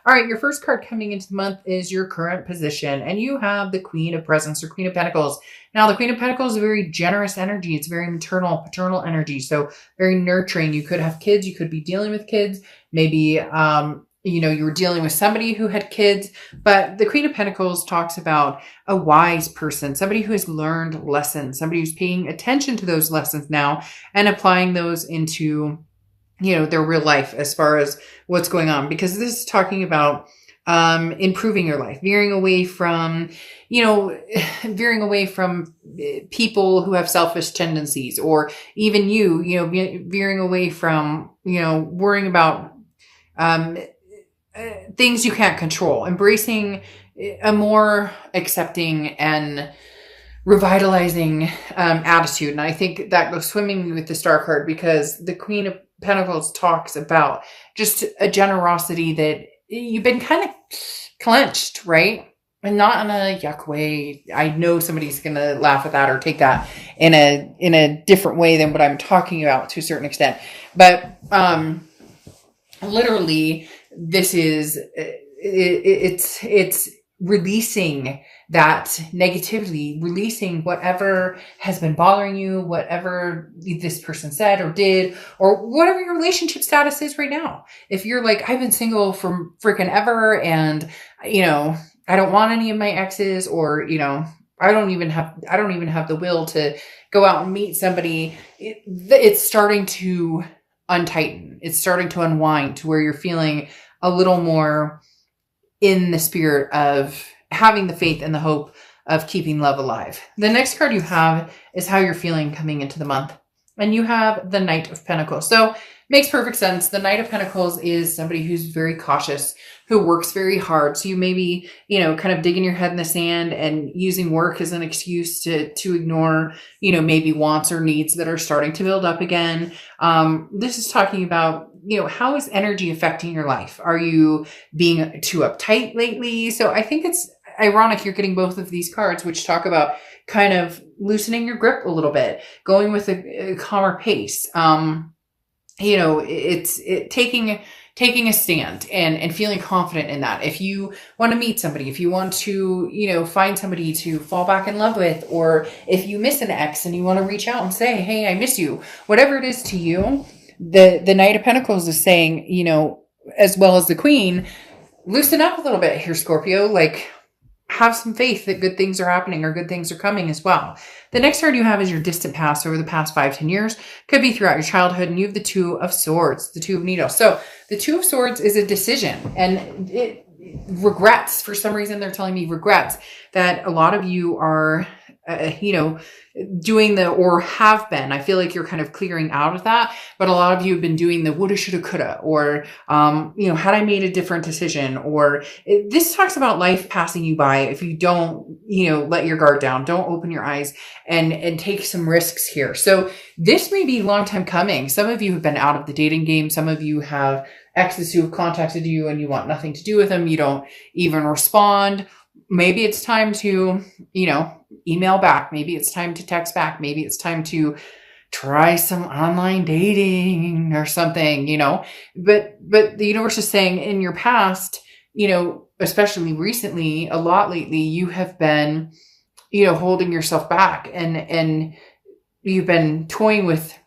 All right, your first card coming into the month is your current position, and you have the Queen of Presents or Queen of Pentacles. Now, the Queen of Pentacles is a very generous energy. It's very maternal, paternal energy, so very nurturing. You could have kids. You could be dealing with kids. Maybe, you were dealing with somebody who had kids, but the Queen of Pentacles talks about a wise person, somebody who has learned lessons, somebody who's paying attention to those lessons now and applying those into their real life as far as what's going on, because this is talking about improving your life, veering away from people who have selfish tendencies, or even veering away from, worrying about things you can't control, embracing a more accepting and revitalizing attitude. And I think that goes swimming with the Star card, because the Queen of Pentacles talks about just a generosity that you've been kind of clenched, right? And not in a yuck way. I know somebody's going to laugh at that or take that in a different way than what I'm talking about to a certain extent. But literally, this is it's releasing that negativity, releasing whatever has been bothering you, whatever this person said or did, or whatever your relationship status is right now. If you're like, I've been single for freaking ever, and I don't want any of my exes, or I don't even have the will to go out and meet somebody. It's starting to untighten. It's starting to unwind to where you're feeling a little more in the spirit of having the faith and the hope of keeping love alive. The next card you have is how you're feeling coming into the month. And you have the Knight of Pentacles. So makes perfect sense. The Knight of Pentacles is somebody who's very cautious, who works very hard. So you may be, kind of digging your head in the sand and using work as an excuse to ignore, maybe wants or needs that are starting to build up again. This is talking about, how is energy affecting your life? Are you being too uptight lately? So I think it's ironic you're getting both of these cards, which talk about kind of loosening your grip a little bit, going with a calmer pace. It's taking a stand and feeling confident in that. If you want to meet somebody, if you want to, find somebody to fall back in love with, or if you miss an ex and you want to reach out and say, hey, I miss you, whatever it is to you, the Knight of Pentacles is saying, as well as the Queen, loosen up a little bit here, Scorpio. Like, have some faith that good things are happening or good things are coming as well. The next card you have is your distant past, over the past 5-10 years. Could be throughout your childhood. And you have the Two of Swords, the Two of Needles. So the Two of Swords is a decision, and it regrets. For some reason, they're telling me regrets that a lot of you are, doing or have been. I feel like you're kind of clearing out of that, but a lot of you have been doing the woulda, shoulda, coulda, or, had I made a different decision, or this talks about life passing you by if you don't, let your guard down, don't open your eyes and take some risks here. So this may be a long time coming. Some of you have been out of the dating game. Some of you have exes who have contacted you and you want nothing to do with them. You don't even respond. Maybe it's time to, email back. Maybe it's time to text back. Maybe it's time to try some online dating or something, but the universe is saying in your past, especially recently, a lot lately, you have been, holding yourself back and you've been toying with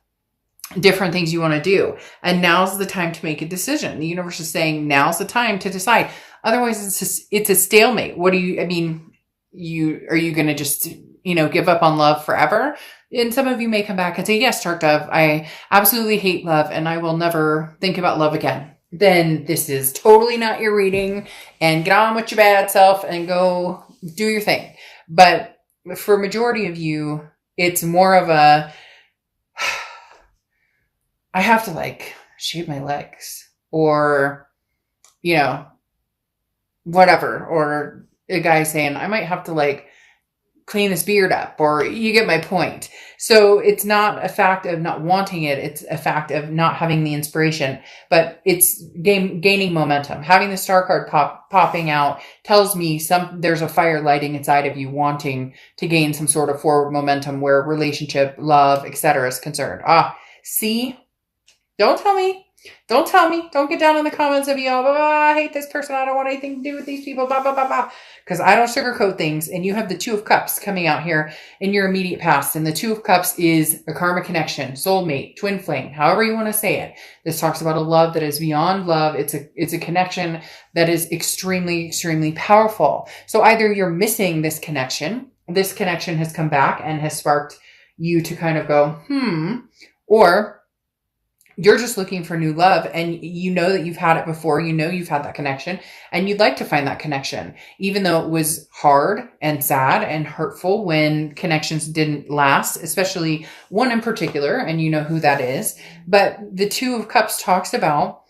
different things you want to do. And now's the time to make a decision. The universe is saying now's the time to decide. Otherwise, it's a stalemate. Are you going to just, give up on love forever? And some of you may come back and say, yes, Dark Dove, I absolutely hate love and I will never think about love again. Then this is totally not your reading, and get on with your bad self and go do your thing. But for a majority of you, it's more of a, I have to shave my legs, or, whatever. Or a guy saying, I might have to clean this beard up, or you get my point. So it's not a fact of not wanting it. It's a fact of not having the inspiration, but it's gaining momentum. Having the Star card popping out tells me there's a fire lighting inside of you wanting to gain some sort of forward momentum where relationship, love, etc. is concerned. See? Don't tell me. Don't tell me. Don't get down in the comments of y'all. I hate this person. I don't want anything to do with these people. Blah, blah, blah, blah. Because I don't sugarcoat things. And you have the Two of Cups coming out here in your immediate past. And the Two of Cups is a karmic connection, soulmate, twin flame, however you want to say it. This talks about a love that is beyond love. It's a connection that is extremely, extremely powerful. So either you're missing this connection has come back and has sparked you to kind of go, or you're just looking for new love, and you know that you've had it before. You know you've had that connection, and you'd like to find that connection, even though it was hard and sad and hurtful when connections didn't last, especially one in particular, and you know who that is. But the Two of Cups talks about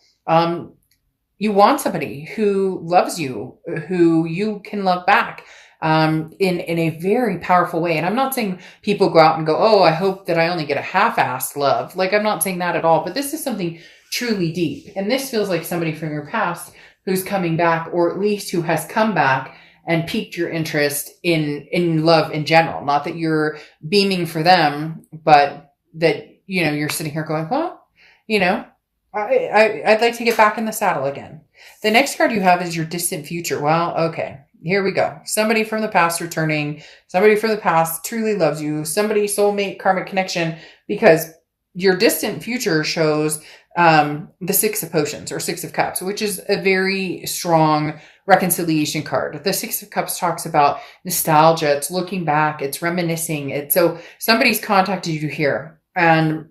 you want somebody who loves you, who you can love back. In a very powerful way. And I'm not saying people go out and go, oh, I hope that I only get a half-assed love. Like, I'm not saying that at all, but this is something truly deep. And this feels like somebody from your past who's coming back, or at least who has come back and piqued your interest in love in general. Not that you're beaming for them, but that, you know, you're sitting here going, well, you know, I'd like to get back in the saddle again. The next card you have is your distant future. Well, okay. Here we go. Somebody from the past returning. Somebody from the past truly loves you. Somebody, soulmate, karmic connection, because your distant future shows the Six of Potions or Six of Cups, which is a very strong reconciliation card. The Six of Cups talks about nostalgia. It's looking back. It's reminiscing. So somebody's contacted you here and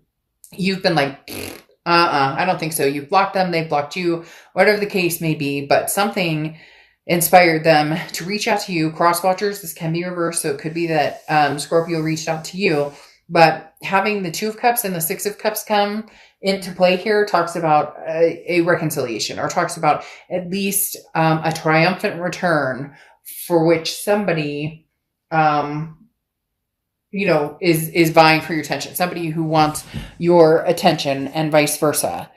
you've been like, I don't think so. You've blocked them. They've blocked you, whatever the case may be, but something inspired them to reach out to you. Cross watchers, this can be reversed. So it could be that Scorpio reached out to you, but having the Two of Cups and the Six of Cups come into play here talks about a reconciliation, or talks about at least a triumphant return for which somebody, you know, is vying for your attention, somebody who wants your attention and vice versa.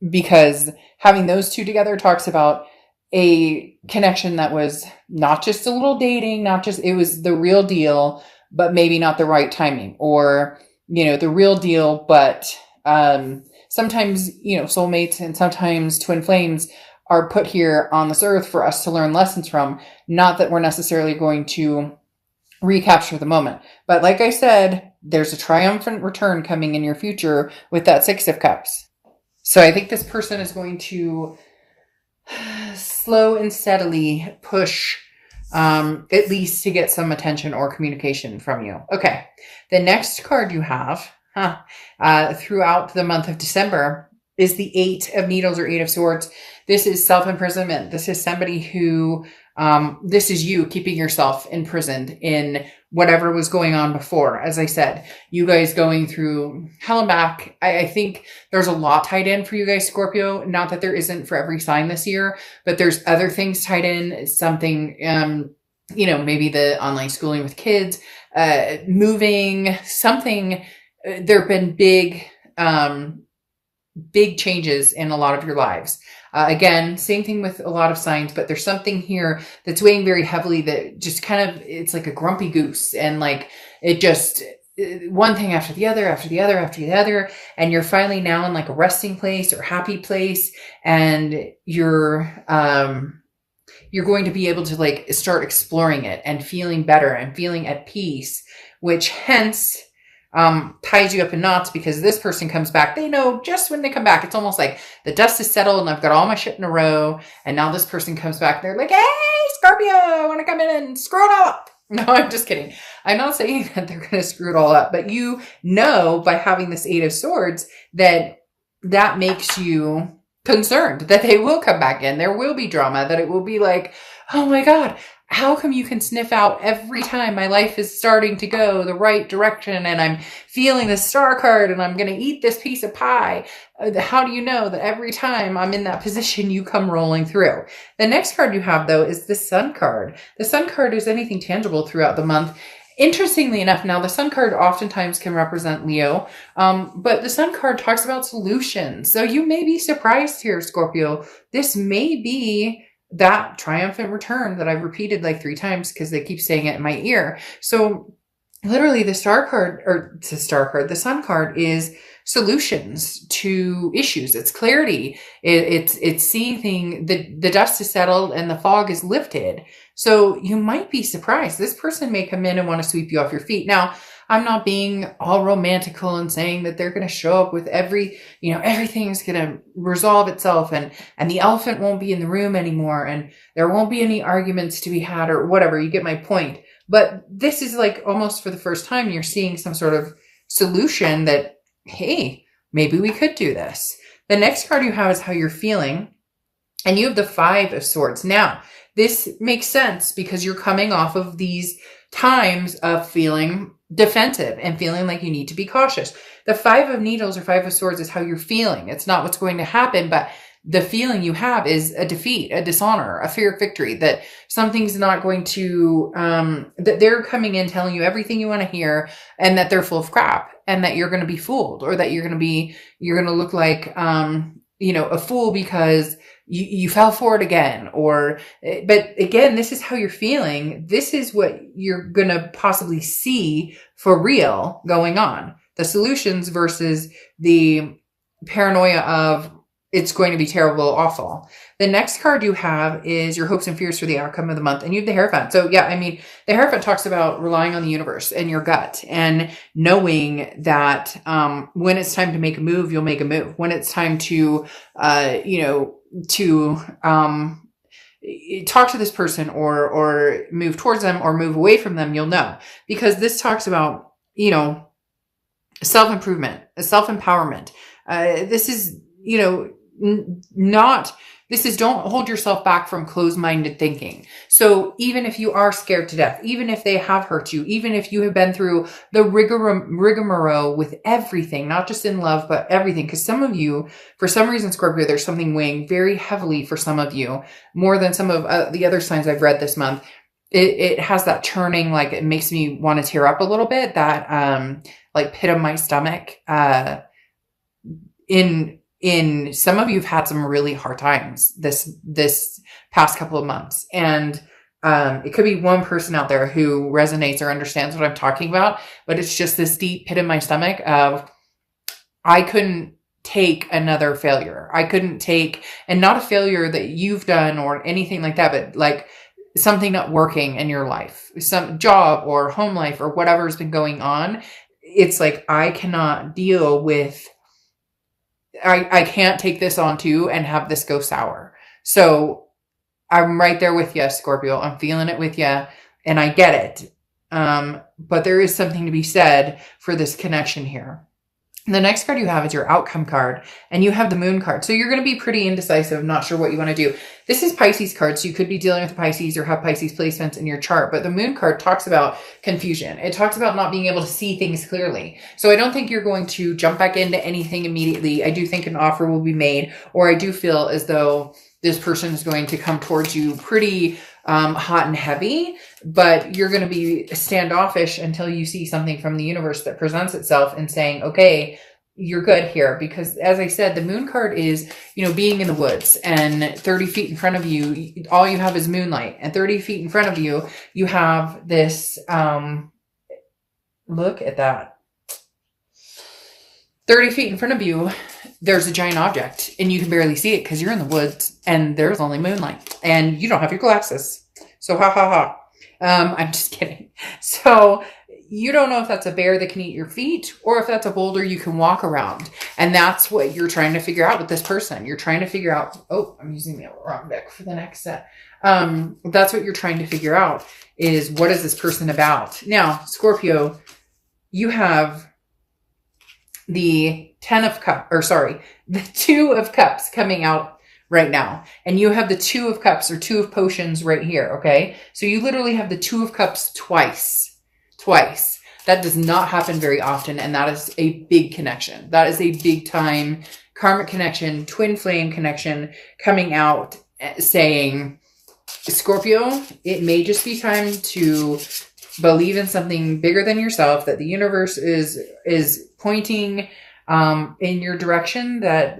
Because having those two together talks about a connection that was not just a little dating, it was the real deal, but maybe not the right timing, or, you know, the real deal, but sometimes, you know, soulmates and sometimes twin flames are put here on this earth for us to learn lessons from, not that we're necessarily going to recapture the moment. But like I said, there's a triumphant return coming in your future with that Six of Cups. So I think this person is going to slow and steadily push, at least to get some attention or communication from you. Okay. The next card you have throughout the month of December is the Eight of Needles or Eight of Swords. This is self-imprisonment. This is somebody who, this is you keeping yourself imprisoned in whatever was going on before. As I said, you guys going through hell and back. I think there's a lot tied in for you guys, Scorpio. Not that there isn't for every sign this year, but there's other things tied in. Something, you know, maybe the online schooling with kids, moving, something. There have been big changes in a lot of your lives. Again, same thing with a lot of signs, but there's something here that's weighing very heavily that just kind of, it's like a grumpy goose, and like it just, one thing after the other, after the other, after the other. And you're finally now in like a resting place or happy place. And you're going to be able to like start exploring it and feeling better and feeling at peace, which hence ties you up in knots, because this person comes back. They know just when they come back, it's almost like the dust is settled and I've got all my shit in a row. And now this person comes back. They're like, hey, Scorpio, I want to come in and screw it all up. No, I'm just kidding. I'm not saying that they're going to screw it all up, but you know, by having this Eight of Swords, that makes you concerned that they will come back in. There will be drama, that it will be like, oh my God, how come you can sniff out every time my life is starting to go the right direction and I'm feeling the Star card and I'm going to eat this piece of pie? How do you know that every time I'm in that position, you come rolling through? The next card you have, though, is the Sun card. The Sun card is anything tangible throughout the month. Interestingly enough, now the Sun card oftentimes can represent Leo, but the Sun card talks about solutions. So you may be surprised here, Scorpio. This may be that triumphant return that I've repeated like 3 times because they keep saying it in my ear. So literally the the sun card is solutions to issues. It's clarity. It's seeing the dust is settled and the fog is lifted. So you might be surprised. This person may come in and want to sweep you off your feet. Now, I'm not being all romantical and saying that they're going to show up with everything's going to resolve itself and the elephant won't be in the room anymore and there won't be any arguments to be had or whatever. You get my point. But this is like almost for the first time you're seeing some sort of solution that, hey, maybe we could do this. The next card you have is how you're feeling. And you have the 5 of Swords. Now, this makes sense because you're coming off of these times of feeling defensive and feeling like you need to be cautious. The 5 of Needles or 5 of Swords is how you're feeling. It's not what's going to happen, but the feeling you have is a defeat, a dishonor, a fear of victory, that something's not going to, that they're coming in telling you everything you want to hear and that they're full of crap and that you're going to be fooled or that you're going to look like, a fool because you fell for it again, but again, this is how you're feeling. This is what you're going to possibly see for real going on. The solutions versus the paranoia of it's going to be terrible, awful. The next card you have is your hopes and fears for the outcome of the month. And you have the Hierophant. So yeah, I mean, the Hierophant talks about relying on the universe and your gut and knowing that, when it's time to make a move, you'll make a move. When it's time to, talk to this person or move towards them or move away from them, you'll know, because this talks about, self-improvement, self-empowerment. This is, don't hold yourself back from closed-minded thinking. So even if you are scared to death, even if they have hurt you, even if you have been through the rigmarole with everything, not just in love, but everything, because some of you, for some reason, Scorpio, there's something weighing very heavily for some of you, more than some of the other signs I've read this month. It has that churning, like it makes me want to tear up a little bit, that like pit of my stomach. In some of you have had some really hard times this past couple of months. And it could be one person out there who resonates or understands what I'm talking about, but it's just this deep pit in my stomach of, I couldn't take another failure. I couldn't take, and not a failure that you've done or anything like that, but like something not working in your life, some job or home life or whatever's been going on. It's like, I cannot deal with, I can't take this on too and have this go sour. So I'm right there with you, Scorpio. I'm feeling it with you and I get it. But there is something to be said for this connection here. The next card you have is your outcome card, and you have the Moon card. So you're going to be pretty indecisive, not sure what you want to do. This is Pisces card, so you could be dealing with Pisces or have Pisces placements in your chart. But the Moon card talks about confusion. It talks about not being able to see things clearly. So I don't think you're going to jump back into anything immediately. I do think an offer will be made, or I do feel as though this person is going to come towards you pretty hot and heavy, but you're going to be standoffish until you see something from the universe that presents itself and saying, okay, you're good here. Because as I said, the Moon card is, being in the woods, and 30 feet in front of you, all you have is moonlight, and 30 feet in front of you, you have this, look at that. 30 feet in front of you, there's a giant object and you can barely see it because you're in the woods and there's only moonlight and you don't have your glasses. So ha ha ha. I'm just kidding. So you don't know if that's a bear that can eat your feet or if that's a boulder you can walk around. And that's what you're trying to figure out with this person. You're trying to figure out, oh, I'm using the wrong deck for the next set. That's what you're trying to figure out is, what is this person about? Now, Scorpio, you have the the 2 of Cups coming out right now. And you have the 2 of Cups or 2 of Potions right here. Okay. So you literally have the 2 of Cups twice. That does not happen very often. And that is a big connection. That is a big time karmic connection, twin flame connection coming out saying, Scorpio, it may just be time to believe in something bigger than yourself, that the universe is pointing in your direction, that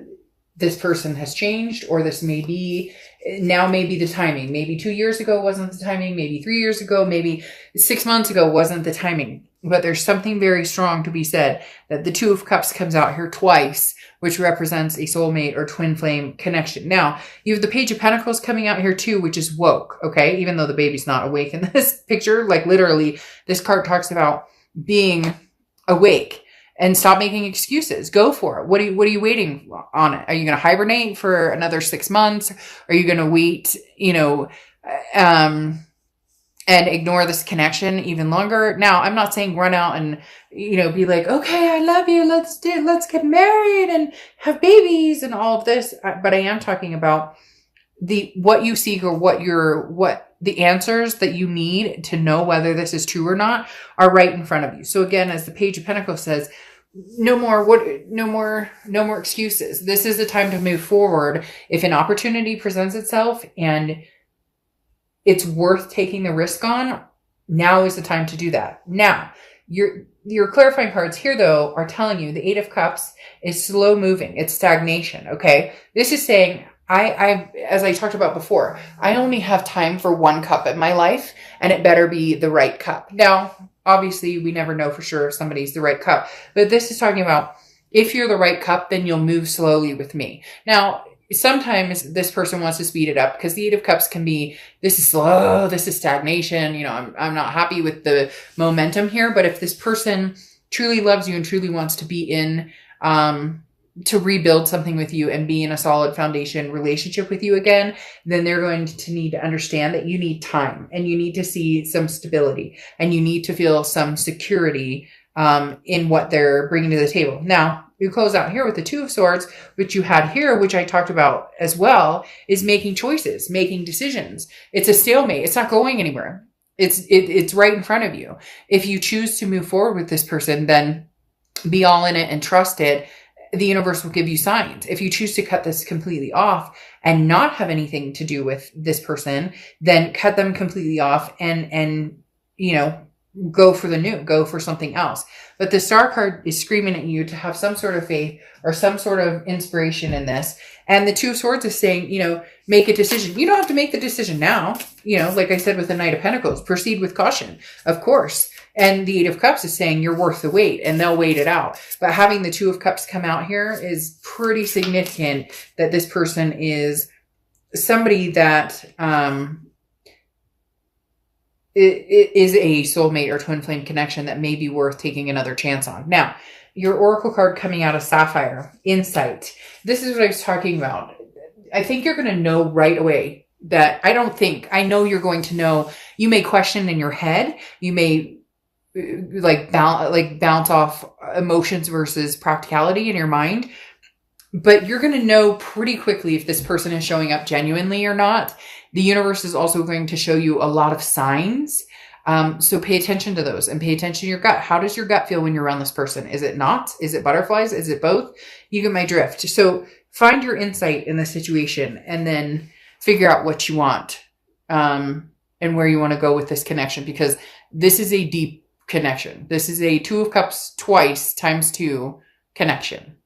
this person has changed, or this may be the timing. Maybe 2 years ago wasn't the timing. Maybe 3 years ago, maybe 6 months ago wasn't the timing. But there's something very strong to be said that the Two of Cups comes out here twice, which represents a soulmate or twin flame connection. Now, you have the Page of Pentacles coming out here too, which is woke, okay? Even though the baby's not awake in this picture, like literally, this card talks about being awake. And stop making excuses. Go for it. What are you waiting on it? Are you going to hibernate for another 6 months? Are you going to wait, and ignore this connection even longer? Now, I'm not saying run out and, be like, okay, I love you. Let's get married and have babies and all of this. But I am talking about what you seek or what the answers that you need to know whether this is true or not are right in front of you. So again, as the Page of Pentacles says, no more excuses. This is the time to move forward. If an opportunity presents itself and it's worth taking the risk on, now is the time to do that. Now, your clarifying cards here, though, are telling you the Eight of Cups is slow moving. It's stagnation, okay? This is saying, as I talked about before, I only have time for one cup in my life, and it better be the right cup. Now, obviously, we never know for sure if somebody's the right cup, but this is talking about if you're the right cup, then you'll move slowly with me. Now, sometimes this person wants to speed it up because the Eight of Cups can be, this is slow, this is stagnation. I'm not happy with the momentum here, but if this person truly loves you and truly wants to be in, to rebuild something with you and be in a solid foundation relationship with you again, then they're going to need to understand that you need time and you need to see some stability and you need to feel some security in what they're bringing to the table. Now, you close out here with the Two of Swords, which you had here, which I talked about as well, is making choices, making decisions. It's a stalemate. It's not going anywhere. It's right in front of you. If you choose to move forward with this person, then be all in it and trust it. The universe will give you signs. If you choose to cut this completely off and not have anything to do with this person, then cut them completely off and go for the new, go for something else. But the Star card is screaming at you to have some sort of faith or some sort of inspiration in this. And the Two of Swords is saying, make a decision. You don't have to make the decision now. Like I said with the Knight of Pentacles, proceed with caution, of course. And the Eight of Cups is saying you're worth the wait and they'll wait it out. But having the Two of Cups come out here is pretty significant that this person is somebody that, it is a soulmate or twin flame connection that may be worth taking another chance on. Now, your Oracle card coming out of Sapphire, Insight. This is what I was talking about. I think you're going to know right away that I know you're going to know. You may question in your head. You may bounce off emotions versus practicality in your mind. But you're going to know pretty quickly if this person is showing up genuinely or not. The universe is also going to show you a lot of signs. So pay attention to those and pay attention to your gut. How does your gut feel when you're around this person? Is it knots? Is it butterflies? Is it both? You get my drift. So find your insight in the situation and then figure out what you want and where you want to go with this connection, because this is a deep connection. This is a Two of Cups twice times 2 connection.